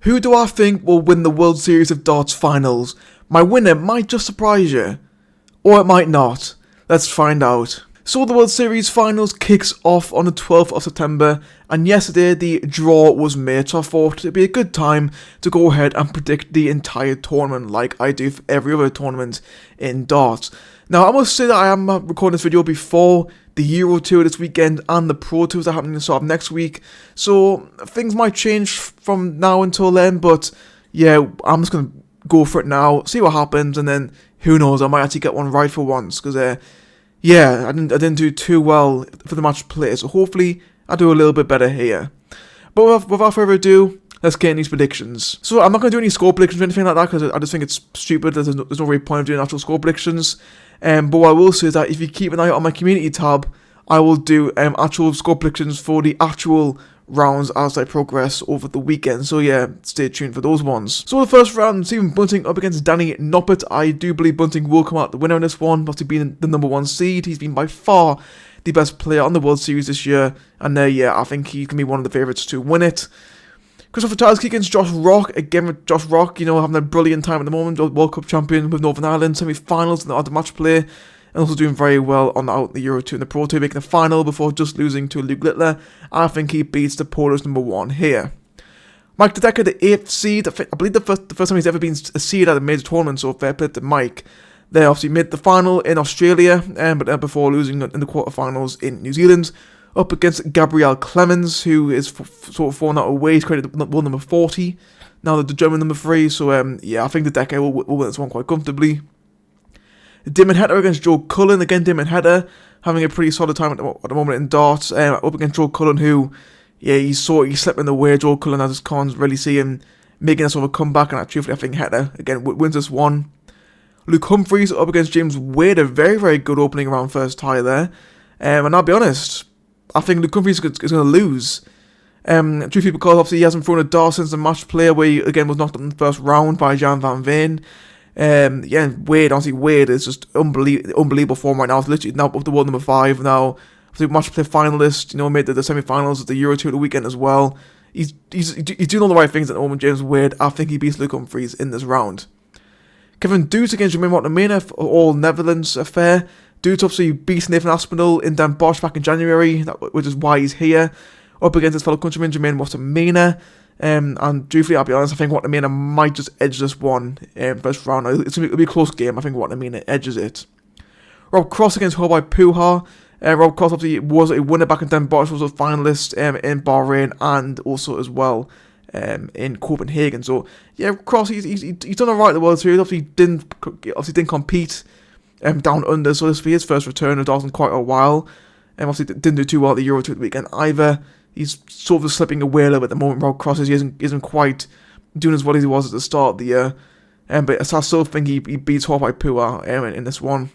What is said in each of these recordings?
Who do I think will win the World Series of Darts finals? My winner might just surprise you. Or it might not. Let's find out. So the World Series finals kicks off on the 12th of September, and yesterday the draw was made, so I thought it'd be a good time to go ahead and predict the entire tournament like I do for every other tournament in darts. Now I must say that I am recording this video before the Euro Tour this weekend and the Pro Tours are happening sort of next week, so things might change from now until then, but yeah, I'm just going to go for it now, see what happens, and then who knows, I might actually get one right for once, because yeah, I didn't do too well for the match play, so hopefully I do a little bit better here. But without further ado, let's get in these predictions. So I'm not going to do any score predictions or anything like that, because I just think it's stupid. There's no real point of doing actual score predictions. But what I will say is that if you keep an eye out on my community tab, I will do actual score predictions for the actual rounds as they progress over the weekend, so yeah, stay tuned for those ones. So the first round, Stephen Bunting up against Danny Noppert. I do believe Bunting will come out the winner in this one, after being the number one seed. He's been by far the best player on the World Series this year, and yeah, I think he can be one of the favourites to win it. Christopher Tarski against Josh Rock. Again with Josh Rock, having a brilliant time at the moment, World Cup champion with Northern Ireland, semi-finals and the match play. And also doing very well on the Euro Tour and the Pro Tour, making the final before just losing to Luke Littler. I think he beats the Polish number one here. Mike Dedeker, the 8th seed. I believe the first time he's ever been a seed at a major tournament, so fair play to Mike. They obviously made the final in Australia, but before losing in the quarterfinals in New Zealand. Up against Gabriel Clemens, who is sort of fallen out of ways, created world number 40. Now the German number 3, so yeah, I think Dedeker will win this one quite comfortably. Damon Heta against Joe Cullen. Again, Damon Heta having a pretty solid time at the moment in darts. Up against Joe Cullen, who, yeah, he's slipping in the way. Joe Cullen, I just can't really see him making a sort of a comeback. And truthfully, I think Heta, again, wins this one. Luke Humphries up against James Wade. A very, very good opening round first tie there. And I'll be honest, I think Luke Humphries is going to lose. Truthfully, because obviously he hasn't thrown a dart since the match play, where he, again, was knocked out in the first round by Jan van Veen. Yeah, Wade is just unbelievable form right now. He's literally now up to world number 5 now. The match play finalist, made the semi-finals of the Euro Tour the weekend as well. He's doing all the right things at the moment, James Wade. I think he beats Luke Humphries in this round. Kevin Doet against Jermaine Wattenmena, all Netherlands affair. Doet obviously beats Nathan Aspinall in Den Bosch back in January, which is why he's here. Up against his fellow countryman, Jermaine Wattenmena. And truthfully, I'll be honest, I think Wattenmena might just edge this one first round. It'll be a close game. I think Wattenmena edges it. Rob Cross against Hobby Puha. Rob Cross obviously was a winner back in Den Bosch, was a finalist in Bahrain and also as well in Copenhagen. So yeah, Cross he's done alright at the World Series. Obviously didn't compete down under, so this will be his first return of darts in quite a while. Obviously didn't do too well at the Euro Tour weekend either. He's sort of slipping away a little bit at the moment. Rob Cross isn't quite doing as well as he was at the start of the year. But I still think he beats Hobby Puha in this one.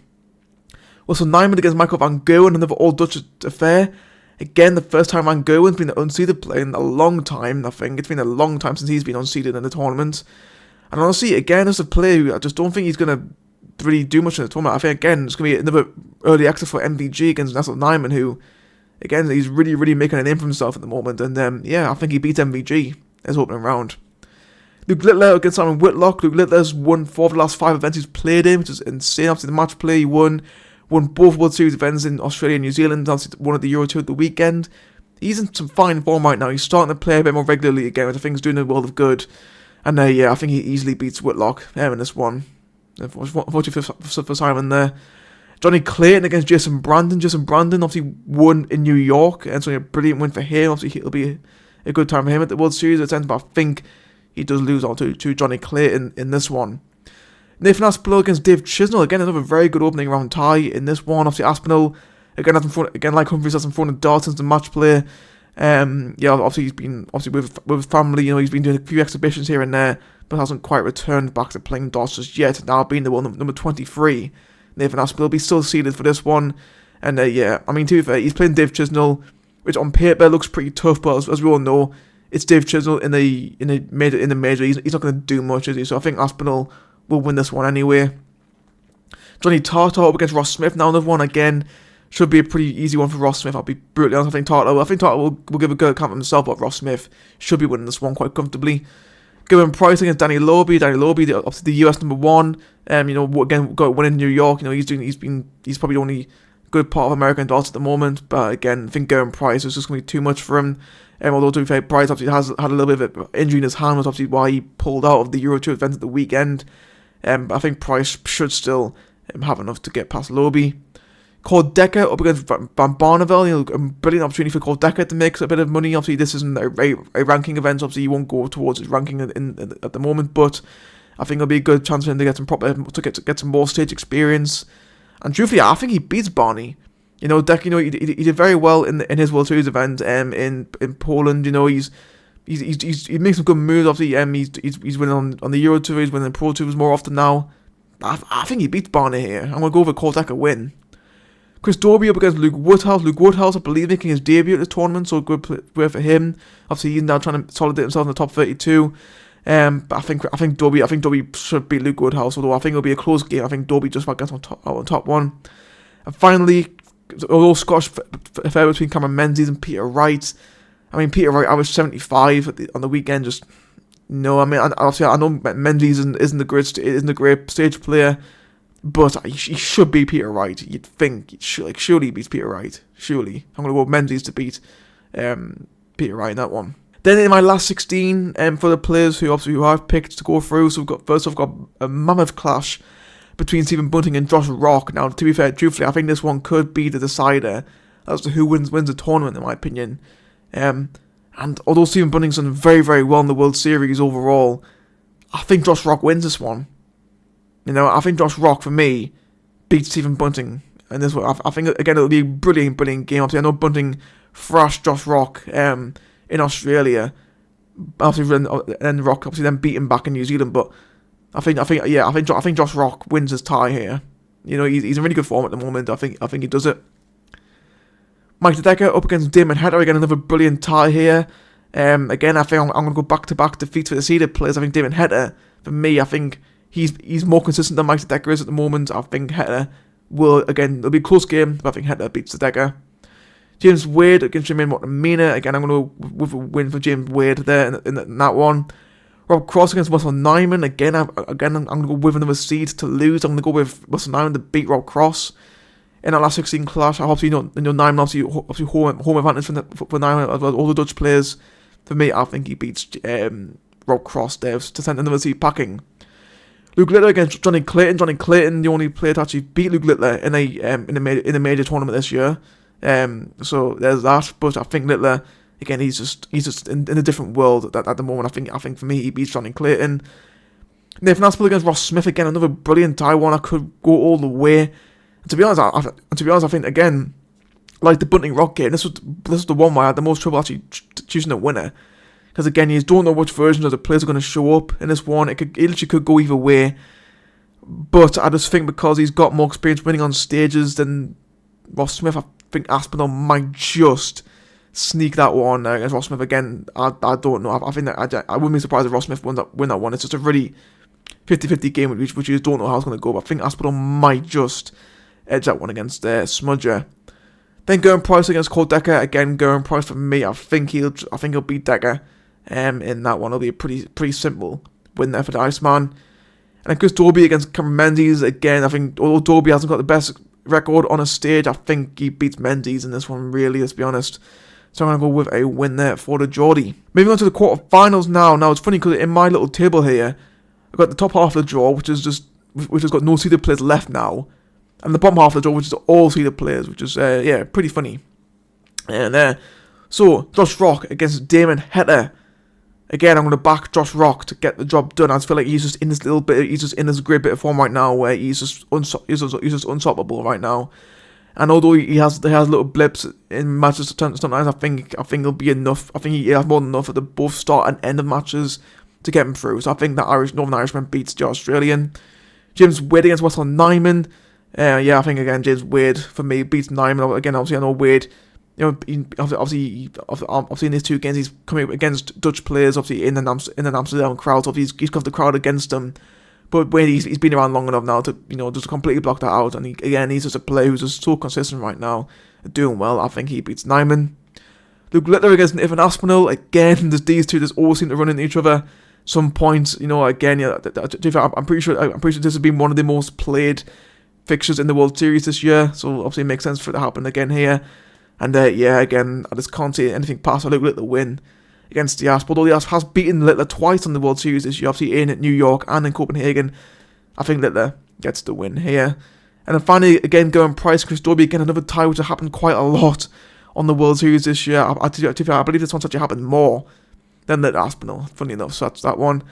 Also, Nyman against Michael van Gerwen, another all-Dutch affair. Again, the first time Van Gerwen's been an unseeded player in a long time, I think. It's been a long time since he's been unseeded in the tournament. And honestly, again, as a player who I just don't think he's going to really do much in the tournament. I think, again, it's going to be another early exit for MVG against Nestle Nyman, who, again, he's really, really making a name for himself at the moment. And yeah, I think he beats MVG as opening round. Luke Littler against Simon Whitlock. Luke Littler's won 4 of the last 5 events he's played in, which is insane. After the match play, he won both World Series events in Australia and New Zealand. Obviously won at the Euro Tour at the weekend. He's in some fine form right now. He's starting to play a bit more regularly again, which I think is doing a world of good. And yeah, I think he easily beats Whitlock in this one. Unfortunately for Simon there. Johnny Clayton against Jason Brandon. Jason Brandon obviously won in New York, and so a brilliant win for him. Obviously, it'll be a good time for him at the World Series at the end, but I think he does lose on to Johnny Clayton in this one. Nathan Aspinall against Dave Chisnell. Again, another very good opening round tie in this one. Obviously, Aspinall, like Humphries, hasn't thrown a dart since the match play. Yeah, obviously he's been with his family. He's been doing a few exhibitions here and there, but hasn't quite returned back to playing darts just yet. Now being the one number 23. Nathan Aspinall will be still seeded for this one. And yeah, I mean, to be fair, he's playing Dave Chisnell, which on paper looks pretty tough, but as we all know, it's Dave Chisnell in the major. He's not going to do much, is he? So I think Aspinall will win this one anyway. Johnny Tartar up against Ross Smith. Now another one again. Should be a pretty easy one for Ross Smith. I'll be brutally honest. I think Tartar will give a good account of himself, but Ross Smith should be winning this one quite comfortably. Gerwyn Price against Danny Lobby. Danny Lobby, obviously the US #1. Again, got a win in New York. He's probably the only good part of American darts at the moment. But again, I think Gerwyn Price is just going to be too much for him. Although to be fair, Price obviously has had a little bit of an injury in his hand, was obviously why he pulled out of the Euro Tour event at the weekend. But I think Price should still have enough to get past Lobby. Kurt Decker up against Van Barneveld. A brilliant opportunity for Kurt Decker to make a bit of money. Obviously, this isn't a ranking event. Obviously, he won't go towards his ranking at the moment, but I think it'll be a good chance for him to get to get some more stage experience. And truthfully, I think he beats Barney. Decker, he did very well in his World Series event in Poland. He makes some good moves. Obviously, he's winning on the Euro Tour. He's winning the Pro Tours more often now. I think he beats Barney here. I'm gonna go with a Kurt Decker win. Chris Dobey up against Luke Woodhouse. Luke Woodhouse, I believe, making his debut at this tournament, so good play for him. Obviously, he's now trying to consolidate himself in the top 32. But I think Dobey should beat Luke Woodhouse, although I think it'll be a close game. I think Dobey just might get on top one. And finally, although Scottish affair between Cameron Menzies and Peter Wright. I mean, Peter Wright averaged 75 on the weekend. Just no. I mean, obviously, I know Menzies isn't a great stage player. But he should beat Peter Wright. You'd think surely he beats Peter Wright. Surely I'm gonna go with Menzies to beat Peter Wright in that one. Then in my last 16, for the players who I've picked to go through, so I've got a mammoth clash between Stephen Bunting and Josh Rock. Now, to be fair, truthfully, I think this one could be the decider as to who wins the tournament, in my opinion. And although Stephen Bunting's done very, very well in the World Series overall, I think Josh Rock wins this one. I think Josh Rock, for me, beats Stephen Bunting. And this one, I think, again, it'll be a brilliant, brilliant game. Obviously, I know Bunting thrashed Josh Rock in Australia. Obviously, and Rock obviously then beat him back in New Zealand. But I think Josh Rock wins his tie here. He's in really good form at the moment. I think he does it. Mike Decker up against Damon Heta. Again, another brilliant tie here. Again, I think I'm going to go back-to-back defeats for the seeded players. I think Damon Heta, for me, I think he's more consistent than Mike Decker is at the moment. I think Heta will, again, it'll be a close game, but I think Heta beats Decker. James Wade against Jermaine Montemina. Again, I'm going to go with a win for James Wade there in that one. Rob Cross against Russell Nyman. Again, I'm going to go with another seed to lose. I'm going to go with Russell Nyman to beat Rob Cross. In our last 16 clash, obviously, Nyman, obviously home advantage for Nyman, as well as all the Dutch players. For me, I think he beats Rob Cross there to send another seed packing. Luke Littler against Johnny Clayton. Johnny Clayton, the only player to actually beat Luke Littler in a major tournament this year. So there's that. But I think Littler, again, he's just in a different world at the moment. I think for me, he beats Johnny Clayton. Nathan Aspinall against Ross Smith. Again, another brilliant tie one. I could go all the way. And to be honest, I think again, like the Bunting Rock game, this was the one where I had the most trouble actually choosing a winner. Because again, you don't know which versions of the players are going to show up in this one. It literally could go either way. But I just think because he's got more experience winning on stages than Ross Smith, I think Aspinall might just sneak that one against Ross Smith again. I don't know. I think that I wouldn't be surprised if Ross Smith win that one. It's just a really 50-50 game which you just don't know how it's going to go. But I think Aspinall might just edge that one against Smudger. Then Gerwyn Price against Kurt Decker. Again, Gerwyn Price for me. I think he'll beat Decker. In that one, it'll be a pretty simple win there for the Iceman. And then Chris Dobey against Cameron Menzies. Again, I think although Dobey hasn't got the best record on a stage, I think he beats Menzies in this one, really, let's be honest. So I'm going to go with a win there for the Geordie. Moving on to the quarterfinals now. Now, it's funny because in my little table here, I've got the top half of the draw, which has got no seeded players left now. And the bottom half of the draw, which is all seeded players, which is, pretty funny. And so, Josh Rock against Damon Heta. Again, I'm going to back Josh Rock to get the job done. I just feel like he's just in this great bit of form right now where he's just unstoppable right now. And although he has little blips in matches sometimes, I think he'll be enough. I think he has more than enough at the both start and end of matches to get him through. So I think that Northern Irishman beats the Australian. James Wade against Russell Nyman. I think again James Wade for me beats Nyman. Again, obviously I know Wade. Obviously in these two games he's coming up against Dutch players, obviously in an Amsterdam crowd, so he's got the crowd against him. But Wade, he's been around long enough now to just completely block that out. And he's just a player who's just so consistent right now, doing well. I think he beats Nyman. Luke Littler against Nathan Aspinall. Again, these two just always seem to run into each other. some point. You know, again, yeah, I'm pretty sure this has been one of the most played fixtures in the World Series this year. So obviously, it makes sense for it to happen again here. And yeah, again, I just can't see anything past a Luke Littler win against the Asp. Although the Asp has beaten Littler twice in the World Series this year, obviously in New York and in Copenhagen. I think Littler gets the win here. And then finally, again, Gerwyn Price, Chris Dobey, again, another tie which has happened quite a lot on the World Series this year. I believe this one's actually happened more than the Aspinall, funny enough, so that's that one.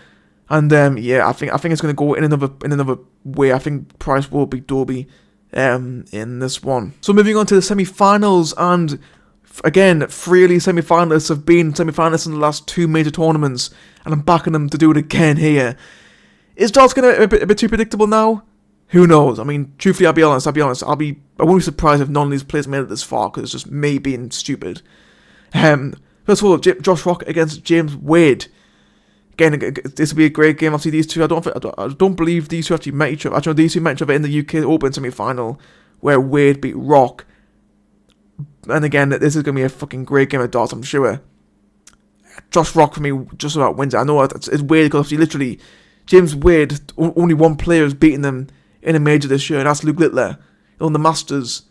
And yeah, I think it's going to go in another way. I think Price will beat Dobey in this one. So moving on to the semi-finals, and again, 3 of these semi-finalists have been semi-finalists in the last 2 major tournaments, and I'm backing them to do it again here. Is darts going to be a bit too predictable now? Who knows? I mean, truthfully, I'll be honest. I won't be surprised if none of these players made it this far, because it's just me being stupid. First of all, Josh Rock against James Wade. Again, this will be a great game. Obviously, these two, I don't believe these two actually met each other. Actually, these two met each other in the UK Open semi-final, where Wade beat Rock. And again, this is going to be a fucking great game of darts, I'm sure. Josh Rock, for me, just about wins it. I know it's Wade, because obviously, literally, James Wade, only one player has beaten them in a major this year, and that's Luke Littler. On the Masters,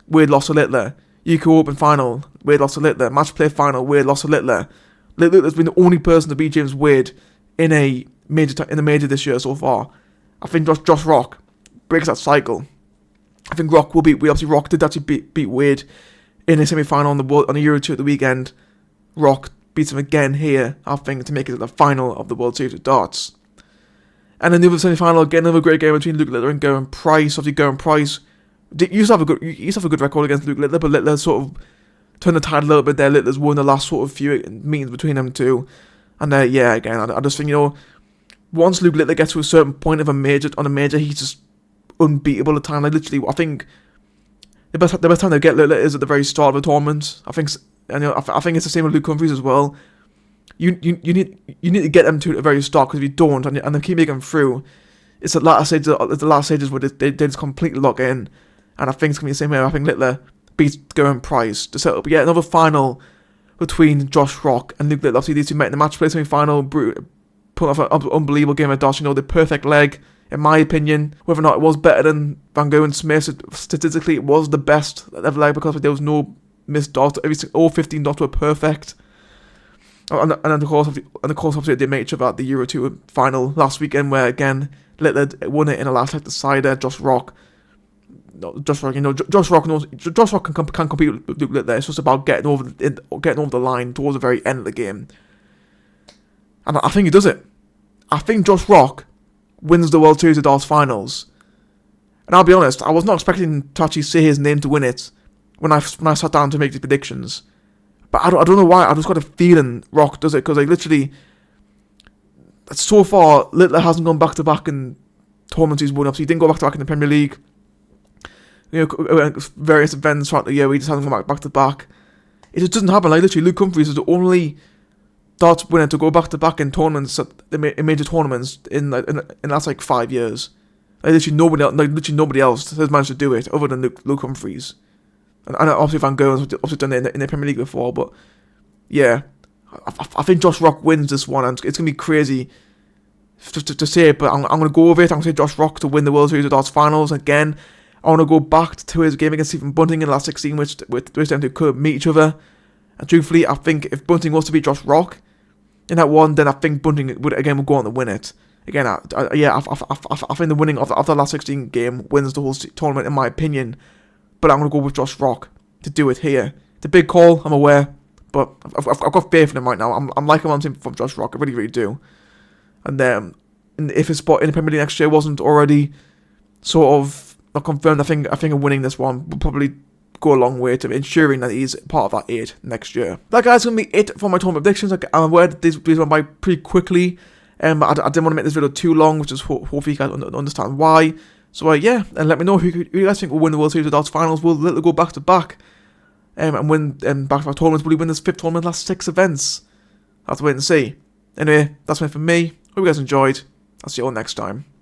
Wade lost to Littler. UK Open final, Wade lost to Littler. Match play final, Wade lost to Littler. Littler's been the only person to beat James Wade in a major this year so far. I think Josh Rock breaks that cycle. I think Rock will beat Wade. Obviously, Rock did actually beat Wade in a semi-final on a Euro 2 at the weekend. Rock beats him again here, I think, to make it to the final of the World Series of Darts. And then the other semi-final, again, another great game between Luke Littler and Gerwyn Price. Obviously, Gerwyn Price used to have a good record against Luke Littler, but Littler sort of turned the tide a little bit there. Littler's won the last sort of few meetings between them two. And yeah, again, I just think, you know, once Luke Littler gets to a certain point of on a major, he's just unbeatable at the time. Like, literally, I think the best time to get Littler is at the very start of a tournament. I think it's the same with Luke Humphries as well. You need to get them to the very start, because if you don't, and they keep making them through, it's the last stages where they just completely lock in. And I think it's going to be the same way. I think Littler beats Gerwyn Price to set up yet another final between Josh Rock and Luke Littler. Obviously, these two met in the match play semi-final, put off an unbelievable game of darts. You know, the perfect leg, in my opinion. Whether or not it was better than Van Gogh and Smith, statistically, it was the best ever leg, because there was no missed darts. All 15 darts were perfect. And of course, obviously, they made each other at the Euro 2 final last weekend, where again Littler won it in a last set decider. Josh Rock can compete with Luke Littler. It's just about getting over the line towards the very end of the game, and I think he does it. I think Josh Rock wins the World Series of Darts finals, and I'll be honest, I was not expecting to actually say his name to win it when I sat down to make these predictions. But I don't know why, I just got a feeling Rock does it, because like literally, so far, Littler hasn't gone back-to-back in tournaments he's won. Obviously, he didn't go back-to-back in the Premier League. You know, various events throughout the year, he just hasn't gone back-to-back. It just doesn't happen. Like literally, Luke Humphries is the only darts winner to go back-to-back in tournaments, in major tournaments, in the last like 5 years. Like literally nobody else has managed to do it other than Luke Humphries. And obviously Van Gogh has obviously done it in the Premier League before, but yeah, I think Josh Rock wins this one, and it's going to be crazy to say it, but I'm going to go with it. I'm going to say Josh Rock to win the World Series of Darts finals again. I want to go back to his game against Stephen Bunting in the last 16, which them two could meet each other. And truthfully, I think if Bunting was to beat Josh Rock in that one, then I think Bunting would go on to win it. Again, I think the winning of the last 16 game wins the whole tournament, in my opinion. But I'm going to go with Josh Rock to do it here. It's a big call, I'm aware, but I've got faith in him right now. I'm liking him from Josh Rock, I really, really do. And if his spot in the Premier League next year wasn't already sort of not confirmed, I think winning this one will probably go a long way to ensuring that he's part of that 8 next year. That, guys, is going to be it for my tournament predictions. I'm aware that these went by pretty quickly, but I didn't want to make this video too long, which is hopefully you guys understand why. So yeah, and let me know who you guys think will win the World Series of Darts finals. Will Littler go back-to-back and win back-to-back tournaments? Will he win this 5th tournament in the last 6 events? I'll have to wait and see. Anyway, that's it from me. Hope you guys enjoyed. I'll see you all next time.